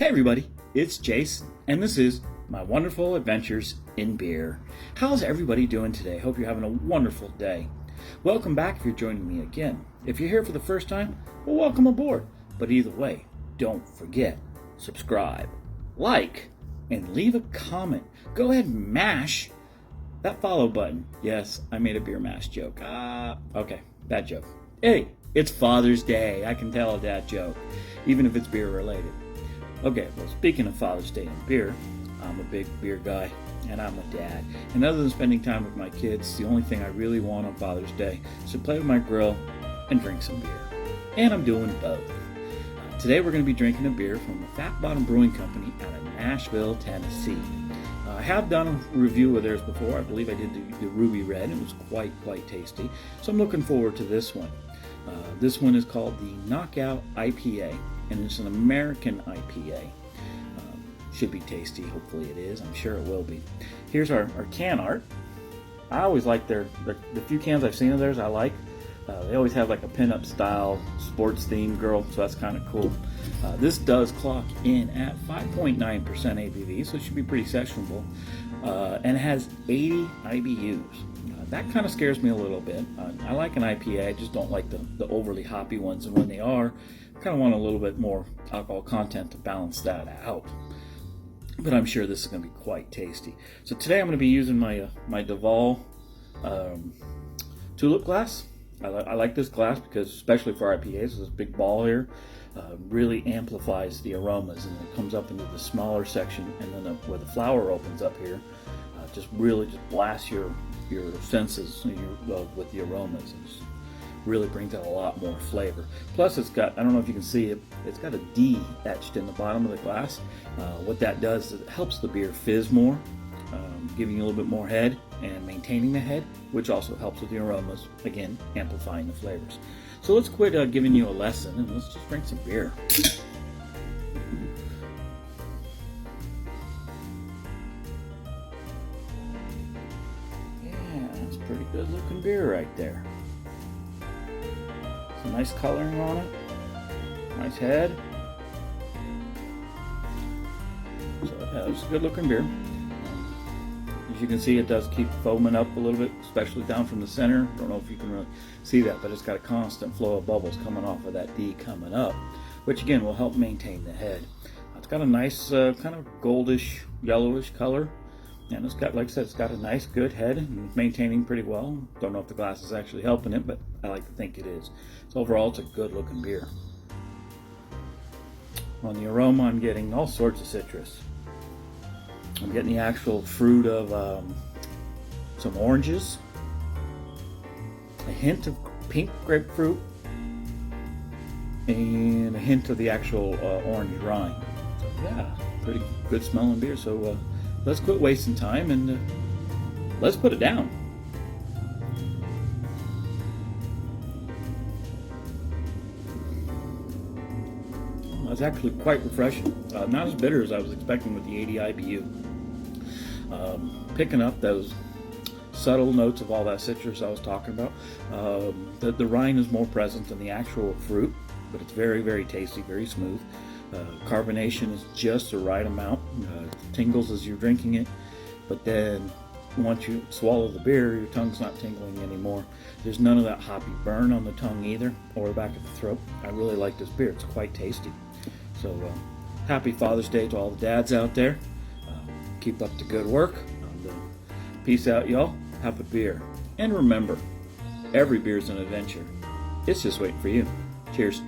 Hey everybody, it's Jason, and this is my wonderful adventures in beer. How's everybody doing today? Hope you're having a wonderful day. Welcome back if you're joining me again. If you're here for the first time, well, welcome aboard. But either way, don't forget, subscribe, like, and leave a comment. Go ahead and mash that follow button. Yes, I made a beer mash joke. Okay, bad joke. Hey, it's Father's Day. I can tell a dad joke, even if it's beer related. Okay, well, speaking of Father's Day and beer, I'm a big beer guy, and I'm a dad. And other than spending time with my kids, the only thing I really want on Father's Day is to play with my grill and drink some beer. And I'm doing both. Today we're going to be drinking a beer from the Bottom Brewing Company out of Nashville, Tennessee. I have done a review of theirs before. I believe I did the Ruby Red. It was quite tasty. So I'm looking forward to this one. This one is called the Knockout IPA, and it's an American IPA. Should be tasty. Hopefully it is. I'm sure it will be. Here's our can art. I always like the few cans I've seen of theirs I like. They always have like a pinup style sports themed girl, so that's kind of cool. This does clock in at 5.9% ABV, so it should be pretty sessionable. And it has 80 IBUs. That kind of scares me a little bit. I like an IPA, I just don't like the overly hoppy ones, and when they are, I kind of want a little bit more alcohol content to balance that out. But I'm sure this is going to be quite tasty. So today I'm going to be using my Duval tulip glass. I like this glass because, especially for IPAs, this big ball here really amplifies the aromas, and it comes up into the smaller section, and then where the flower opens up here, just blasts your senses with the aromas. It just really brings out a lot more flavor. Plus, it's got, I don't know if you can see it, it's got a D etched in the bottom of the glass. What that does is it helps the beer fizz more, giving you a little bit more head and maintaining the head, which also helps with the aromas, again, amplifying the flavors. So let's quit giving you a lesson and let's just drink some beer. Yeah, that's pretty good looking beer right there. Some nice coloring on it, nice head. So yeah, it's a good looking beer. As you can see, it does keep foaming up a little bit, especially down from the center. Don't know if you can really see that, but it's got a constant flow of bubbles coming off of that D coming up, which again will help maintain the head. It's got a nice kind of goldish, yellowish color, and it's got, like I said, it's got a nice, good head and maintaining pretty well. Don't know if the glass is actually helping it, but I like to think it is. So overall, it's a good looking beer. On the aroma, I'm getting all sorts of citrus. I'm getting the actual fruit of some oranges, a hint of pink grapefruit, and a hint of the actual orange rind. So yeah, pretty good smelling beer. So let's quit wasting time and let's put it down. It's actually quite refreshing. Not as bitter as I was expecting with the 80 IBU. Picking up those subtle notes of all that citrus I was talking about. The rind is more present than the actual fruit, but it's very tasty, very smooth. Carbonation is just the right amount. It tingles as you're drinking it, but then once you swallow the beer, your tongue's not tingling anymore. There's none of that hoppy burn on the tongue either, or the back of the throat. I really like this beer. It's quite tasty. So happy Father's Day to all the dads out there. Keep up the good work. Peace out, y'all. Have a beer. And remember, every beer's an adventure. It's just waiting for you. Cheers.